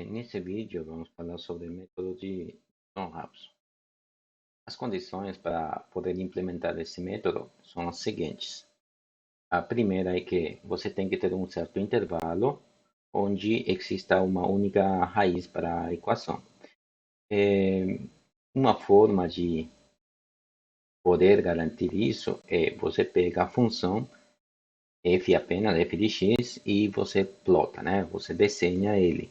Nesse vídeo vamos falar sobre o método de John Robson. As condições para poder implementar esse método são as seguintes. A primeira é que você tem que ter um certo intervalo onde exista uma única raiz para a equação. Uma forma de poder garantir isso é você pega a função f apenas, f de x, e você plota, né? Você desenha ele.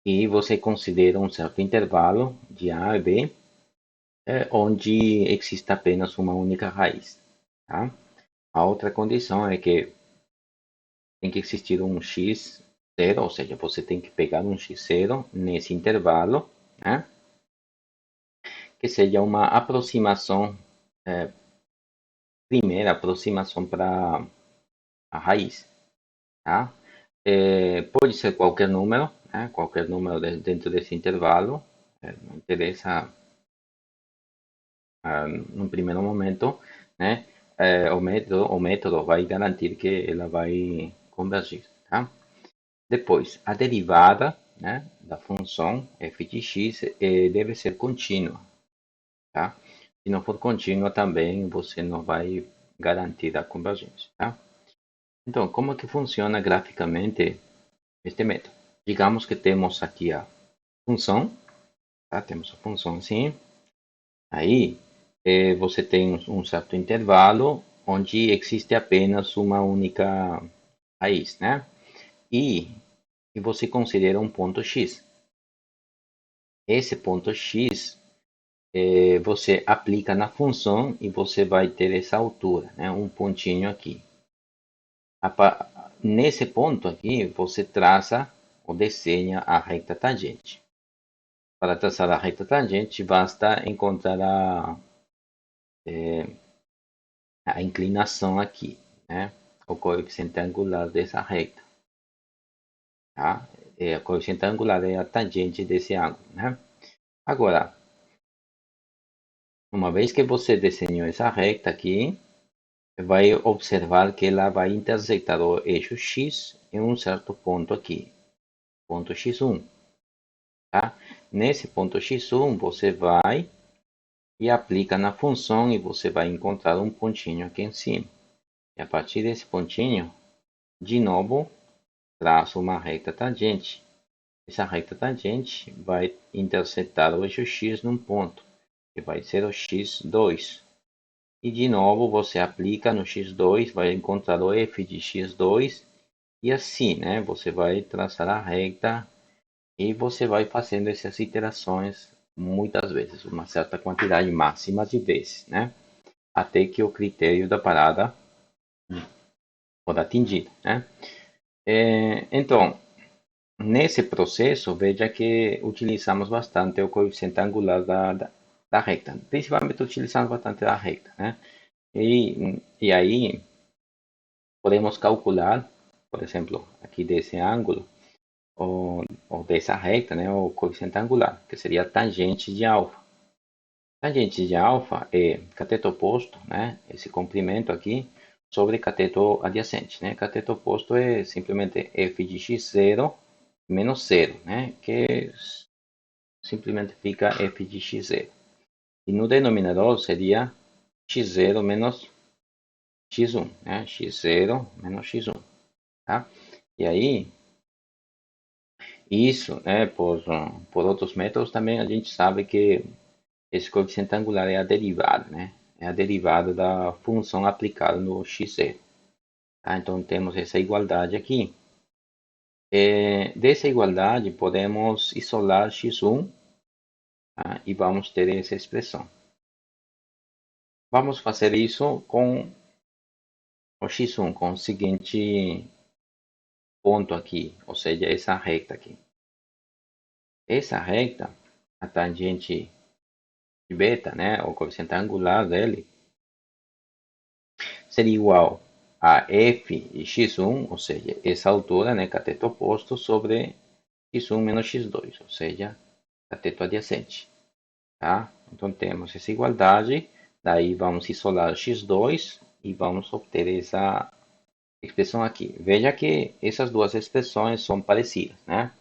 E você considera um certo intervalo de A a B, onde existe apenas uma única raiz. Tá? A outra condição é que tem que existir um x zero, ou seja, você tem que pegar um x zero nesse intervalo, né? Que seja uma aproximação, primeira aproximação para a raiz. Tá? Pode ser qualquer número, né? Qualquer número dentro desse intervalo, não interessa no primeiro momento, né? O método vai garantir que ela vai convergir, tá? Depois, a derivada, né, da função f de x deve ser contínua, tá? Se não for contínua também, você não vai garantir a convergência, tá? Então, como que funciona graficamente este método? Digamos que temos aqui a função, tá? Temos a função assim. Aí, você tem um certo intervalo onde existe apenas uma única raiz, né? E você considera um ponto x. Esse ponto x, você aplica na função e você vai ter essa altura, né? Um pontinho aqui. Nesse ponto aqui, você traça ou desenha a reta tangente. Para traçar a reta tangente, basta encontrar a inclinação aqui, né? O coeficiente angular dessa reta, tá? A coeficiente angular é a tangente desse ângulo, né? Agora, uma vez que você desenhou essa reta aqui, vai observar que ela vai intersectar o eixo x em um certo ponto aqui, ponto x1, tá? Nesse ponto x1, você vai e aplica na função e você vai encontrar um pontinho aqui em cima. E a partir desse pontinho, de novo, traço uma reta tangente. Essa reta tangente vai interceptar o eixo x num ponto, que vai ser o x2. E de novo você aplica no x2, vai encontrar o f de x2 e assim, né? Você vai traçar a reta e você vai fazendo essas iterações muitas vezes, uma certa quantidade máxima de vezes, né? Até que o critério da parada for atingido, né? Então, nesse processo, veja que utilizamos bastante o coeficiente angular da reta. Principalmente utilizamos bastante a reta, né? E aí podemos calcular, por exemplo, aqui desse ângulo, ou dessa reta, né? O coeficiente angular, que seria a tangente de alfa. Tangente de alfa é cateto oposto, né? Esse comprimento aqui, sobre cateto adjacente, né? Cateto oposto é simplesmente f de x0 menos 0, né? Que simplesmente fica f de x0. E no denominador seria x0 menos x1, né? x0 menos x1, tá? E aí, isso, né? Por outros métodos também a gente sabe que esse coeficiente angular é a derivada, né? É a derivada da função aplicada no x0. Tá? Então temos essa igualdade aqui. Dessa igualdade podemos isolar x1, tá? E vamos ter essa expressão. Vamos fazer isso com o x1, com o seguinte ponto aqui, ou seja, essa reta aqui. Essa reta, a tangente de beta, né, o coeficiente angular dele, seria igual a f de x1, ou seja, essa altura, né, cateto oposto, sobre x1 menos x2, ou seja, cateto adjacente. Tá? Então temos essa igualdade, daí vamos isolar x2 e vamos obter essa expressão aqui. Veja que essas duas expressões são parecidas, né?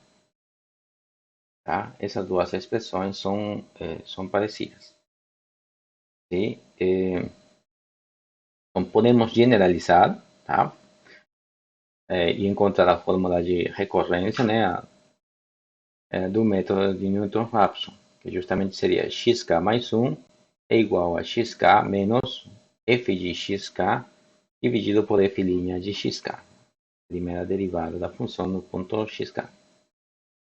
tá? Essas duas expressões são parecidas. ¿Sí? Então, podemos generalizar, tá? E encontrar a fórmula de recorrência, né? Do método de Newton-Raphson, que justamente seria xk mais 1 é igual a xk menos f de xk dividido por f' de xk, primeira derivada da função no ponto xk.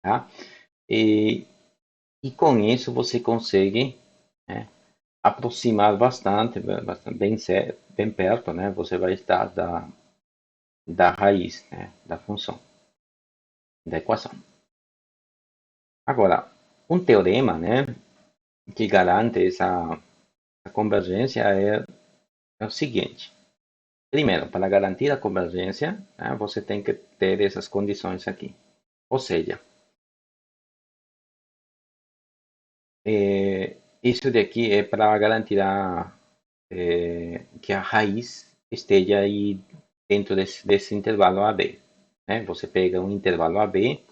Tá? E com isso você consegue, né, aproximar bastante bem perto, né? Você vai estar da raiz, né, da função, da equação. Agora, um teorema, né, que garante essa convergência é o seguinte. Primeiro, para garantir a convergência, né, você tem que ter essas condições aqui. Ou seja, isso daqui é para garantir que a raiz esteja aí dentro desse intervalo AB. Né? Você pega um intervalo AB,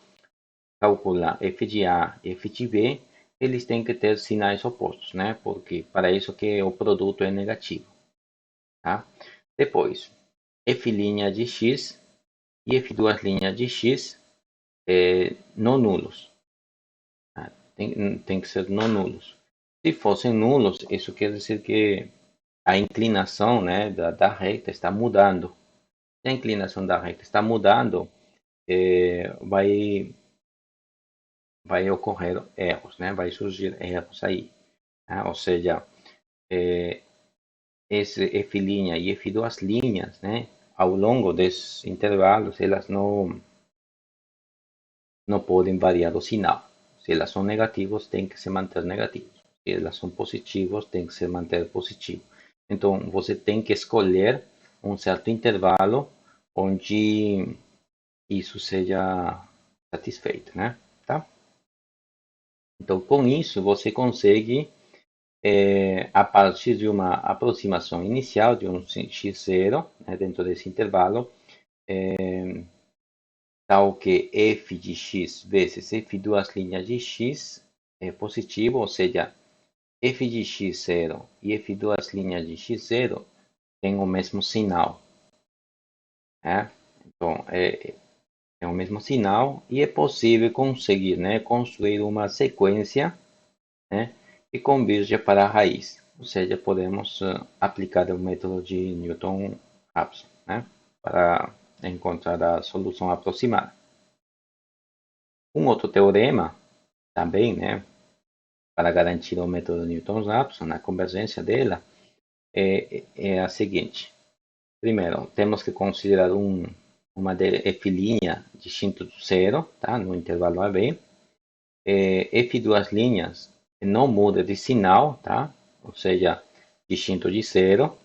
calcula f de A e f de B, eles têm que ter sinais opostos, né? Porque para isso que o produto é negativo. Tá? Depois, f' de x e f' de x não nulos. Tá? Tem que ser não nulos. Se fossem nulos, isso quer dizer que a inclinação, né, da reta está mudando. Se a inclinação da reta está mudando, vai ocorrer erros, né? Vai surgir erros aí. Né? Ou seja, esse f' e f duas linhas, né? Ao longo desses intervalos, elas não podem variar o sinal. Se elas são negativas, tem que se manter negativos. Se elas são positivas, tem que se manter positivo. Então, você tem que escolher um certo intervalo onde isso seja satisfeito, né? Tá? Então, com isso, você consegue, a partir de uma aproximação inicial de um x0, né, dentro desse intervalo, tal que f de x vezes f duas linhas de x é positivo, ou seja, f de x0 e f duas linhas de x0 têm o mesmo sinal. Né? Então, é o mesmo sinal e é possível conseguir, né, construir uma sequência, né, que converja para a raiz. Ou seja, podemos aplicar o método de Newton-Raphson, né, para encontrar a solução aproximada. Um outro teorema também, né, para garantir o método Newton-Raphson, a convergência dela, é a seguinte. Primeiro, temos que considerar uma f' distinto do zero, tá, no intervalo AB. F duas linhas não muda de sinal, tá? Ou seja, distinto de zero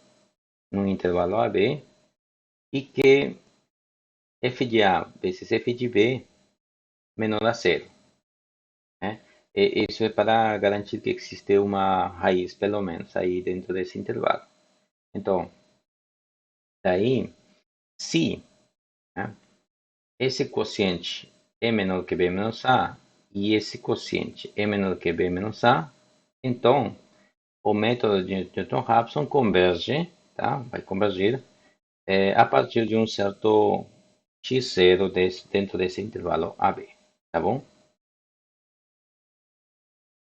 no intervalo AB. E que f de A vezes f de B menor a zero. Né? Isso é para garantir que existe uma raiz, pelo menos, aí dentro desse intervalo. Então, daí, se, né, esse quociente é menor que b menos a e esse quociente é menor que b menos a, então o método de Newton-Raphson converge, tá? Vai convergir a partir de um certo x0 dentro desse intervalo AB, tá bom?